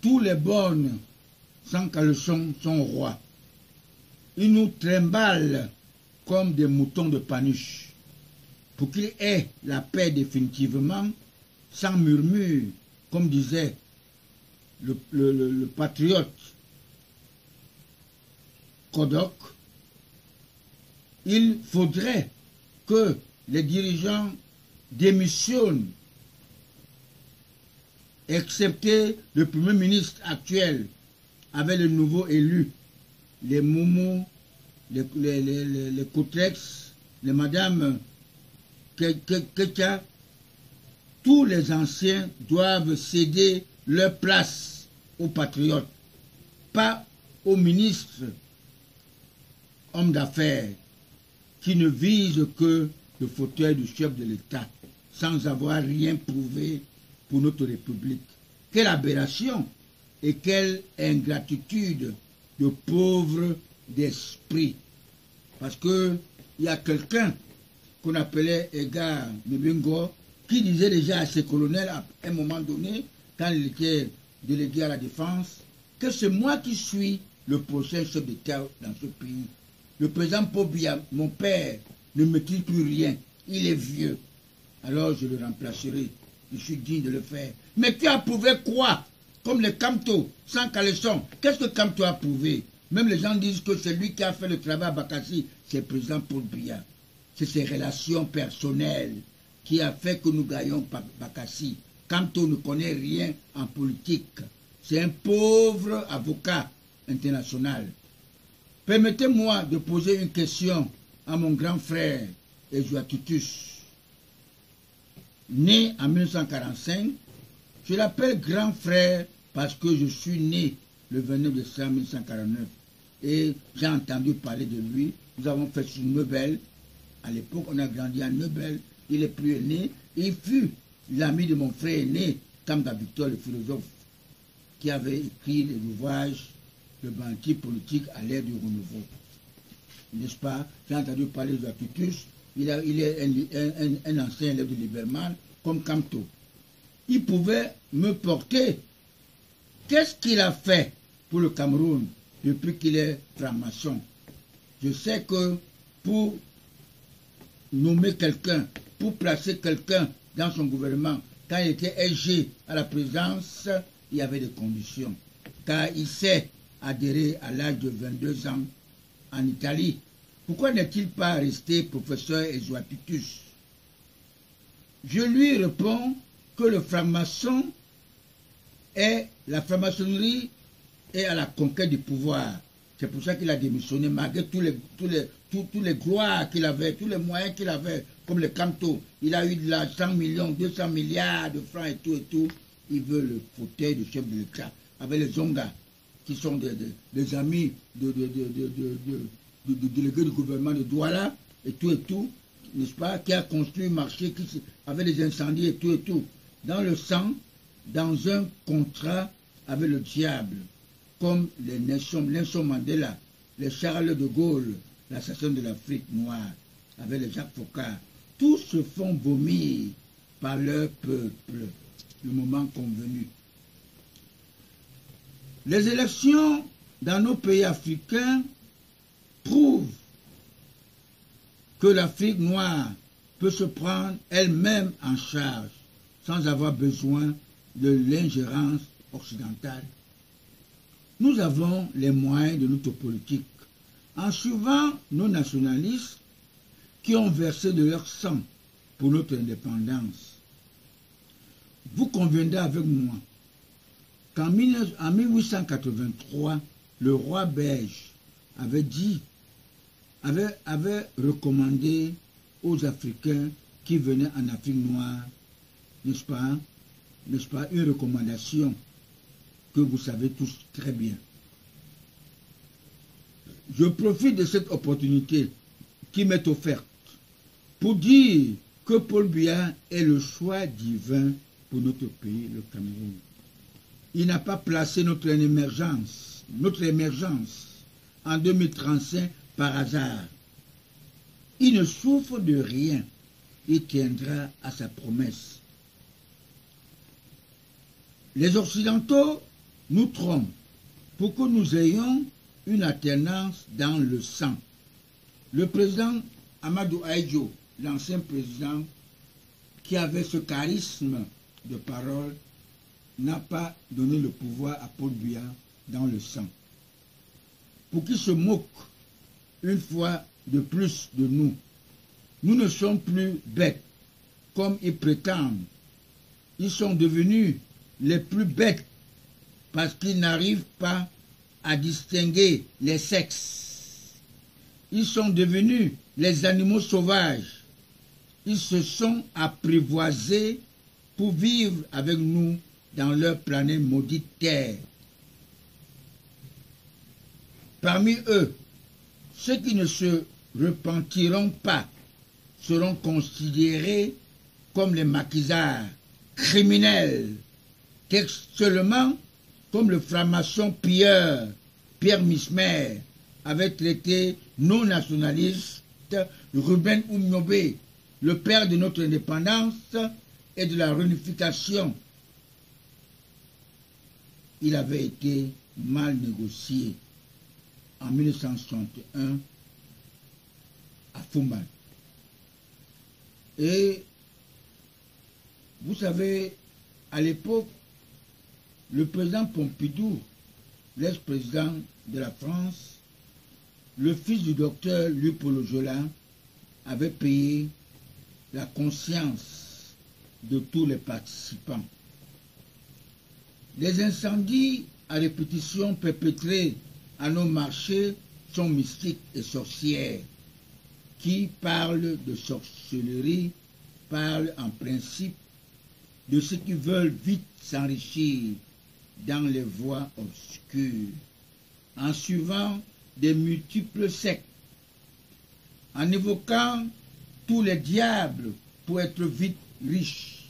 Tous les bornes sans caleçon sont rois. Ils nous trimballent comme des moutons de Paniche. Pour qu'il ait la paix définitivement, sans murmure, comme disait le patriote Kodok, il faudrait que les dirigeants démissionnent, excepté le Premier ministre actuel, avec le nouveau élu, les Moumou, les Koutrex, les Madame Ketia, tous les anciens doivent céder leur place aux patriotes, pas aux ministres, hommes d'affaires, qui ne visent que le fauteuil du chef de l'État, sans avoir rien prouvé pour notre République. Quelle aberration et quelle ingratitude de pauvres d'esprit. Parce que il y a quelqu'un qu'on appelait Edgar Mbingo, qui disait déjà à ses colonels à un moment donné, quand il était délégué à la défense, que c'est moi qui suis le prochain chef d'État dans ce pays. Le président Pobia, mon père, ne maîtrise plus rien. Il est vieux. Alors je le remplacerai. Je suis digne de le faire. Mais tu as prouvé quoi? Comme les Kamto, sans caleçon. Qu'est-ce que Kamto a prouvé? Même les gens disent que c'est lui qui a fait le travail à Bakassi. C'est le président Paul Biya. C'est ses relations personnelles qui a fait que nous gagnons Bakassi. Kamto ne connaît rien en politique. C'est un pauvre avocat international. Permettez-moi de poser une question à mon grand frère Ezouatutus. Né en 1945, je l'appelle grand frère parce que je suis né le 29 décembre 1949 et j'ai entendu parler de lui. Nous avons fait sur Neubel. À l'époque, on a grandi à Neubel. Il est plus aîné. Il fut l'ami de mon frère aîné, Tamba Victor, le philosophe, qui avait écrit l'ouvrage Le banquier politique à l'ère du renouveau. N'est-ce pas? J'ai entendu parler de Atutus. Il est un ancien élève de Liberman, comme Kamto. Il pouvait me porter. Qu'est-ce qu'il a fait pour le Cameroun depuis qu'il est franc-maçon? Je sais que pour nommer quelqu'un, pour placer quelqu'un dans son gouvernement, quand il était SG à la présidence, il y avait des conditions. Car il s'est adhéré à l'âge de 22 ans en Italie. Pourquoi n'est-il pas resté professeur Ezouatutus? Je lui réponds que le franc-maçon est la franc-maçonnerie est à la conquête du pouvoir. C'est pour ça qu'il a démissionné, malgré tous les gloires qu'il avait, tous les moyens qu'il avait, comme le Kamto. Il a eu de la 100 millions, 200 milliards de francs et tout. Il veut le fauteuil du chef de l'État, avec les Zonga, qui sont des amis du délégué du gouvernement de Douala, et tout, n'est-ce pas, qui a construit un marché avec des incendies et tout, dans le sang, dans un contrat avec le diable, comme les Nelson Mandela, les Charles de Gaulle, l'assassin de l'Afrique noire, avec les Jacques Foucault. Tous se font vomir par leur peuple, le moment convenu. Les élections dans nos pays africains prouvent que l'Afrique noire peut se prendre elle-même en charge sans avoir besoin de l'ingérence occidentale. Nous avons les moyens de notre politique en suivant nos nationalistes qui ont versé de leur sang pour notre indépendance. Vous conviendrez avec moi qu'en 1883, le roi belge avait recommandé aux Africains qui venaient en Afrique noire, n'est-ce pas, une recommandation que vous savez tous très bien. Je profite de cette opportunité qui m'est offerte pour dire que Paul Biya est le choix divin pour notre pays, le Cameroun. Il n'a pas placé notre émergence en 2035 par hasard. Il ne souffre de rien. Il tiendra à sa promesse. Les Occidentaux nous trompent pour que nous ayons une alternance dans le sang. Le président Amadou Ahidjo, l'ancien président qui avait ce charisme de parole, n'a pas donné le pouvoir à Paul Biya dans le sang. Pour qu'il se moque une fois de plus de nous, nous ne sommes plus bêtes comme ils prétendent. Ils sont devenus les plus bêtes parce qu'ils n'arrivent pas à distinguer les sexes. Ils sont devenus les animaux sauvages. Ils se sont apprivoisés pour vivre avec nous dans leur planète maudite Terre. Parmi eux, ceux qui ne se repentiront pas seront considérés comme les maquisards, criminels, seulement comme le franc-maçon pilleur Pierre Mismer avait traité non nationaliste Ruben Oumniobé, le père de notre indépendance et de la réunification. Il avait été mal négocié en 1961 à Fumban. Et vous savez, à l'époque, le président Pompidou, l'ex-président de la France, le fils du docteur Louis Polo Jola, avait payé la conscience de tous les participants. Les incendies à répétition perpétrés à nos marchés sont mystiques et sorcières. Qui parlent de sorcellerie parlent en principe de ceux qui veulent vite s'enrichir dans les voies obscures, en suivant des multiples sectes, en évoquant tous les diables pour être vite riches.